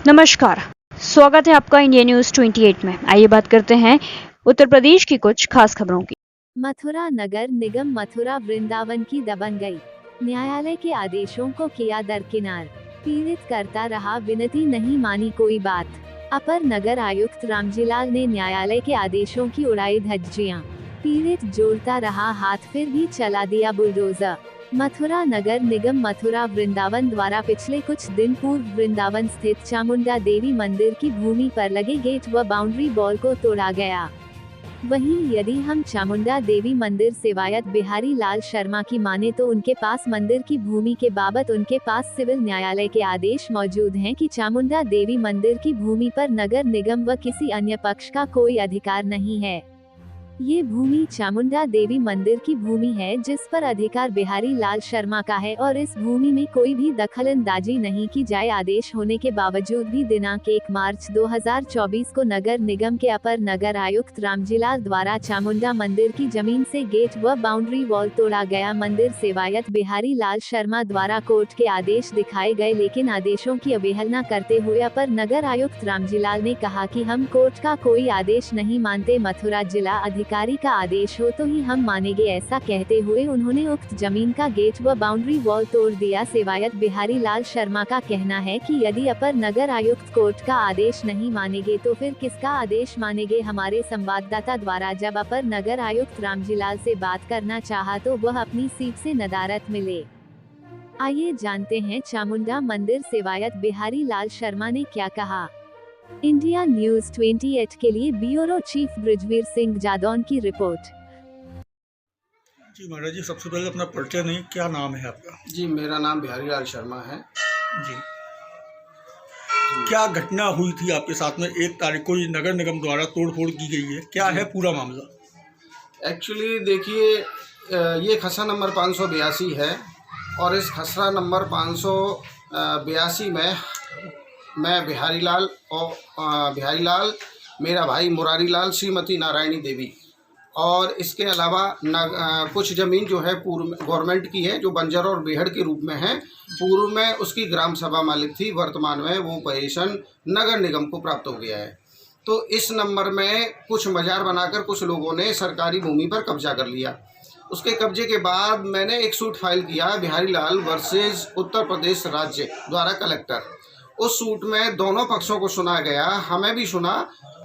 नमस्कार, स्वागत है आपका इंडिया न्यूज 28 में। आइए बात करते हैं उत्तर प्रदेश की कुछ खास खबरों की। मथुरा नगर निगम मथुरा वृंदावन की दबंग गई। न्यायालय के आदेशों को किया दरकिनार। पीड़ित करता रहा विनती, नहीं मानी कोई बात। अपर नगर आयुक्त रामजीलाल ने न्यायालय के आदेशों की उड़ाई धज्जियां। पीड़ित जोड़ता रहा हाथ, फिर भी चला दिया बुलडोजर। मथुरा नगर निगम मथुरा वृंदावन द्वारा पिछले कुछ दिन पूर्व वृंदावन स्थित चामुंडा देवी मंदिर की भूमि पर लगे गेट व बाउंड्री वॉल को तोड़ा गया। वहीं यदि हम चामुंडा देवी मंदिर सेवायत बिहारी लाल शर्मा की माने तो उनके पास मंदिर की भूमि के बाबत उनके पास सिविल न्यायालय के आदेश मौजूद हैं कि चामुंडा देवी मंदिर की भूमि पर नगर निगम व किसी अन्य पक्ष का कोई अधिकार नहीं है। ये भूमि चामुंडा देवी मंदिर की भूमि है जिस पर अधिकार बिहारी लाल शर्मा का है और इस भूमि में कोई भी दखलंदाजी नहीं की जाए। आदेश होने के बावजूद भी दिनांक 1 मार्च 2024 को नगर निगम के अपर नगर आयुक्त रामजीलाल द्वारा चामुंडा मंदिर की जमीन से गेट व बाउंड्री वॉल तोड़ा गया। मंदिर सेवायत बिहारी लाल शर्मा द्वारा कोर्ट के आदेश दिखाए गए, लेकिन आदेशों की अवहेलना करते हुए अपर नगर आयुक्त रामजीलाल ने कहा कि हम कोर्ट का कोई आदेश नहीं मानते, मथुरा जिला अधिकारी का आदेश हो तो ही हम मानेंगे। ऐसा कहते हुए उन्होंने उक्त जमीन का गेट व बाउंड्री वॉल तोड़ दिया। सेवायत बिहारी लाल शर्मा का कहना है कि यदि अपर नगर आयुक्त कोर्ट का आदेश नहीं मानेंगे तो फिर किसका आदेश मानेंगे। हमारे संवाददाता द्वारा जब अपर नगर आयुक्त रामजीलाल से बात करना चाहा तो वह अपनी सीट से नदारद मिले। आइए जानते हैं चामुंडा मंदिर सेवायत बिहारी लाल शर्मा ने क्या कहा। इंडिया न्यूज 28 के लिए ब्यूरो चीफ ब्रिजवीर सिंह जादौन की रिपोर्ट। जी महाराज जी, सबसे पहले अपना परिचय नहीं, क्या नाम है आपका? जी, मेरा नाम बिहारी लाल शर्मा है। जी, क्या घटना हुई थी आपके साथ में? 1 तारीख को ये नगर निगम द्वारा तोड़फोड़ की गई है, क्या है पूरा मामला? एक्चुअली देखिए, ये खसरा नंबर 582 है और इस खसरा नंबर 582 में मैं बिहारी लाल, मेरा भाई मुरारी लाल, श्रीमती नारायणी देवी और इसके अलावा कुछ ज़मीन जो है पूर्व गवर्नमेंट की है, जो बंजर और बेहड़ के रूप में है। पूर्व में उसकी ग्राम सभा मालिक थी, वर्तमान में वो पोजीशन नगर निगम को प्राप्त हो गया है। तो इस नंबर में कुछ मजार बनाकर कुछ लोगों ने सरकारी भूमि पर कब्जा कर लिया। उसके कब्जे के बाद मैंने एक सूट फाइल किया, बिहारी लाल वर्सेस उत्तर प्रदेश राज्य द्वारा कलेक्टर। उस सूट में दोनों पक्षों को सुना गया, हमें भी सुना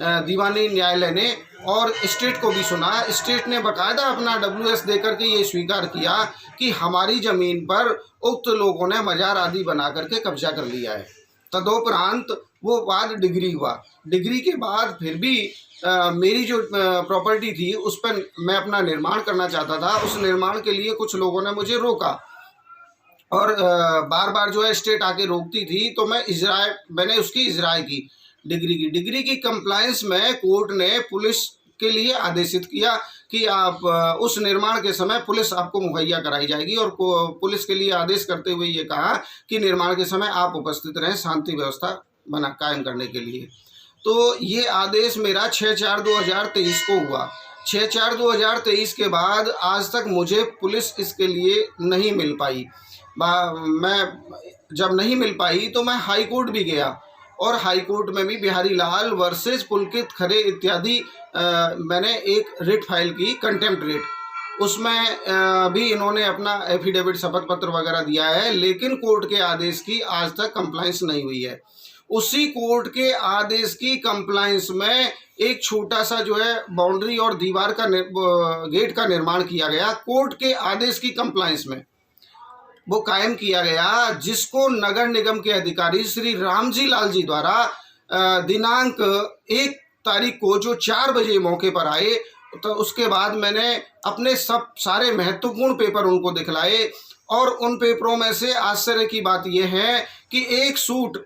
दीवानी न्यायालय ने और स्टेट को भी सुना। स्टेट ने बाकायदा अपना WS देकर के ये स्वीकार किया कि हमारी ज़मीन पर उक्त लोगों ने मजार आदि बना करके कब्जा कर लिया है। तदोपरांत वो बाद डिग्री हुआ। डिग्री के बाद फिर भी मेरी जो प्रॉपर्टी थी उस पर मैं अपना निर्माण करना चाहता था। उस निर्माण के लिए कुछ लोगों ने मुझे रोका और बार बार जो है स्टेट आके रोकती थी, तो मैंने उसकी इजराय की। डिग्री की कंप्लायंस में कोर्ट ने पुलिस के लिए आदेशित किया कि आप उस निर्माण के समय पुलिस आपको मुहैया कराई जाएगी और पुलिस के लिए आदेश करते हुए ये कहा कि निर्माण के समय आप उपस्थित रहें शांति व्यवस्था कायम करने के लिए। तो ये आदेश मेरा 6/4/2023 को हुआ। 6/4/2023 के बाद आज तक मुझे पुलिस इसके लिए नहीं मिल पाई। मैं जब नहीं मिल पाई तो मैं हाई कोर्ट भी गया और हाई कोर्ट में भी बिहारी लाल वर्सेस पुलकित खरे इत्यादि मैंने एक रिट फाइल की, कंटेम्प्ट रिट। उसमें भी इन्होंने अपना एफिडेविट, शपथ पत्र वगैरह दिया है, लेकिन कोर्ट के आदेश की आज तक कंप्लायंस नहीं हुई है। उसी कोर्ट के आदेश की कंप्लायंस में एक छोटा सा जो है बाउंड्री और दीवार का गेट का निर्माण किया गया। कोर्ट के आदेश की कंप्लायंस में वो कायम किया गया, जिसको नगर निगम के अधिकारी श्री रामजी लाल जी द्वारा दिनांक 1 तारीख को जो 4 बजे मौके पर आए, तो उसके बाद मैंने अपने सारे महत्वपूर्ण पेपर उनको दिखलाए और उन पेपरों में से आश्चर्य की बात यह है कि एक सूट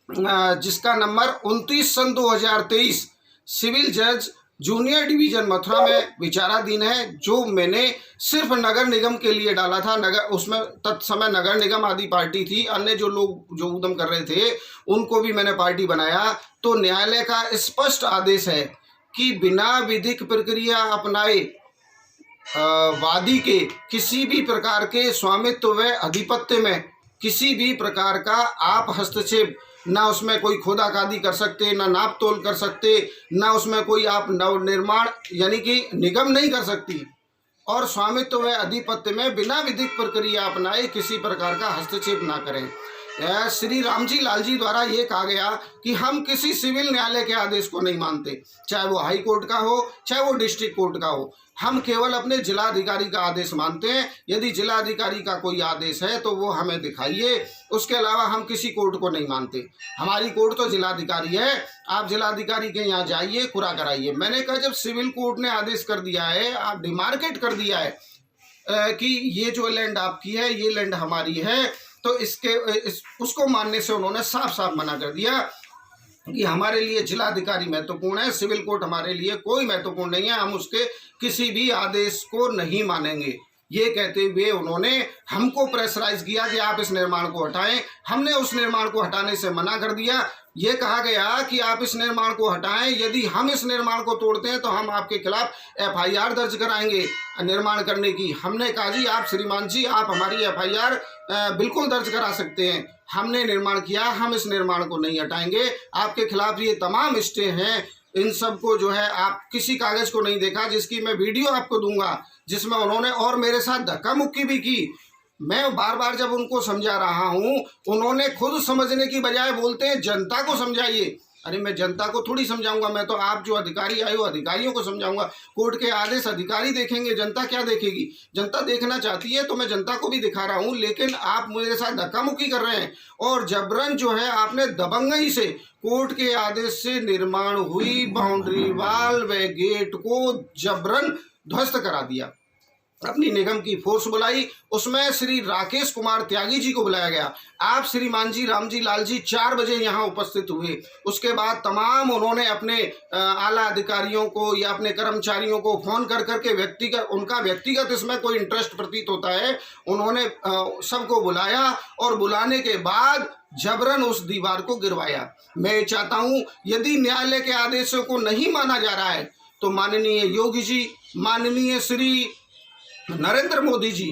जिसका नंबर 29/2023 सिविल जज जूनियर डिवीजन मथुरा में विचाराधीन है, जो मैंने सिर्फ नगर निगम के लिए डाला था। उसमें तत्समय नगर निगम आदि पार्टी थी, अन्य जो लोग जो उद्यम कर रहे थे उनको भी मैंने पार्टी बनाया। तो न्यायालय का स्पष्ट आदेश है कि बिना विधिक प्रक्रिया अपनाए वादी के किसी भी प्रकार के स्वामित्व व अधिपत्य में किसी भी प्रकार का आप हस्तक्षेप ना उसमें कोई खोदाखादी कर सकते, ना नाप तोल कर सकते, ना उसमें कोई आप नवनिर्माण यानी कि निगम नहीं कर सकती, और स्वामित्व व अधिपत्य में बिना विधिक प्रक्रिया अपनाए किसी प्रकार का हस्तक्षेप ना करें। श्री रामजी लाल जी द्वारा ये कहा गया कि हम किसी सिविल न्यायालय के आदेश को नहीं मानते, चाहे वो हाई कोर्ट का हो चाहे वो डिस्ट्रिक्ट कोर्ट का हो, हम केवल अपने जिलाधिकारी का आदेश मानते हैं। यदि जिलाधिकारी का कोई आदेश है तो वो हमें दिखाइए, उसके अलावा हम किसी कोर्ट को नहीं मानते। हमारी कोर्ट तो जिलाधिकारी है, आप जिलाधिकारी के यहाँ जाइए, कुरा कराइए। मैंने कहा जब सिविल कोर्ट ने आदेश कर दिया है, आप डिमार्केट कर दिया है कि ये जो लैंड आपकी है, ये लैंड हमारी है, तो उसको मानने से उन्होंने साफ साफ मना कर दिया कि हमारे लिए जिलाधिकारी महत्वपूर्ण है, सिविल कोर्ट हमारे लिए कोई महत्वपूर्ण नहीं है, हम उसके किसी भी आदेश को नहीं मानेंगे। ये कहते हुए उन्होंने हमको प्रेशराइज किया कि आप इस निर्माण को हटाएं। हमने उस निर्माण को हटाने से मना कर दिया। ये कहा गया कि आप इस निर्माण को हटाएं, यदि हम इस निर्माण को तोड़ते हैं तो हम आपके खिलाफ FIR दर्ज कराएंगे निर्माण करने की। हमने कहा जी आप श्रीमान जी आप हमारी FIR बिल्कुल दर्ज करा सकते हैं, हमने निर्माण किया, हम इस निर्माण को नहीं हटाएंगे। आपके खिलाफ ये तमाम स्टे हैं, इन सब को जो है आप किसी कागज को नहीं देखा, जिसकी मैं वीडियो आपको दूंगा, जिसमें उन्होंने और मेरे साथ धक्का मुक्की भी की। मैं बार बार जब उनको समझा रहा हूं, उन्होंने खुद समझने की बजाय बोलते हैं जनता को समझाइए। अरे मैं जनता को थोड़ी समझाऊंगा, मैं तो आप जो अधिकारी आए हो अधिकारियों को समझाऊंगा। कोर्ट के आदेश अधिकारी देखेंगे, जनता क्या देखेगी? जनता देखना चाहती है तो मैं जनता को भी दिखा रहा हूं, लेकिन आप मेरे साथ धक्का मुक्की कर रहे हैं और जबरन जो है आपने दबंगई से कोर्ट के आदेश से निर्माण हुई बाउंड्री वाल व गेट को जबरन ध्वस्त करा दिया। अपनी निगम की फोर्स बुलाई, उसमें श्री राकेश कुमार त्यागी जी को बुलाया गया। आप श्रीमान जी रामजी लाल जी 4 बजे यहाँ उपस्थित हुए। उसके बाद तमाम उन्होंने अपने आला अधिकारियों को या अपने कर्मचारियों को फोन कर करके उनका व्यक्तिगत इसमें कोई इंटरेस्ट प्रतीत होता है, उन्होंने सबको बुलाया और बुलाने के बाद जबरन उस दीवार को गिरवाया। मैं चाहता हूँ यदि न्यायालय के आदेशों को नहीं माना जा रहा है तो माननीय योगी जी, माननीय श्री नरेंद्र मोदी जी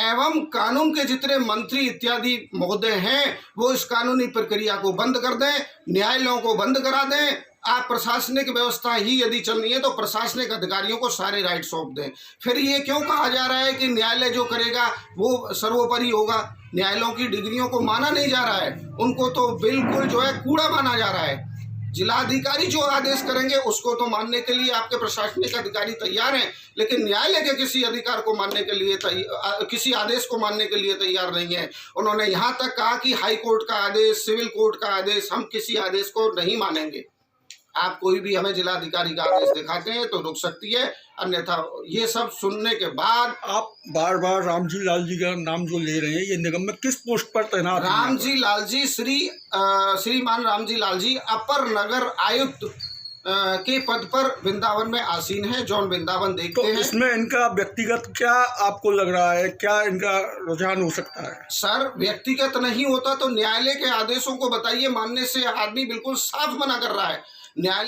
एवं कानून के जितने मंत्री इत्यादि महोदय हैं, वो इस कानूनी प्रक्रिया को बंद कर दें, न्यायालयों को बंद करा दें। आप प्रशासनिक व्यवस्था ही यदि चलनी है तो प्रशासनिक अधिकारियों को सारे राइट सौंप दें। फिर ये क्यों कहा जा रहा है कि न्यायालय जो करेगा वो सर्वोपरि होगा? न्यायालयों की डिग्रियों को माना नहीं जा रहा है, उनको तो बिल्कुल जो है कूड़ा माना जा रहा है। जिलाधिकारी जो आदेश करेंगे उसको तो मानने के लिए आपके प्रशासनिक अधिकारी तैयार हैं, लेकिन न्यायालय के किसी अधिकार को मानने के लिए किसी आदेश को मानने के लिए तैयार नहीं है। उन्होंने यहाँ तक कहा कि हाई कोर्ट का आदेश, सिविल कोर्ट का आदेश, हम किसी आदेश को नहीं मानेंगे। आप कोई भी हमें जिलाधिकारी का आदेश दिखाते हैं तो रुक सकती है, अन्यथा ये सब सुनने के बाद। आप बार बार रामजी लाल जी का नाम जो ले रहे हैं, ये निगम में किस पोस्ट पर तैनात हैं? रामजी लाल जी श्रीमान रामजी लाल जी अपर नगर आयुक्त के पद पर वृंदावन में आसीन है, जौन वृंदावन देखते हैं। इसमें इनका व्यक्तिगत क्या आपको लग रहा है, क्या इनका रुझान हो सकता है? सर व्यक्तिगत नहीं होता तो न्यायालय के आदेशों को बताइए, मानने से आदमी बिल्कुल साफ मना कर रहा है। न्यायालय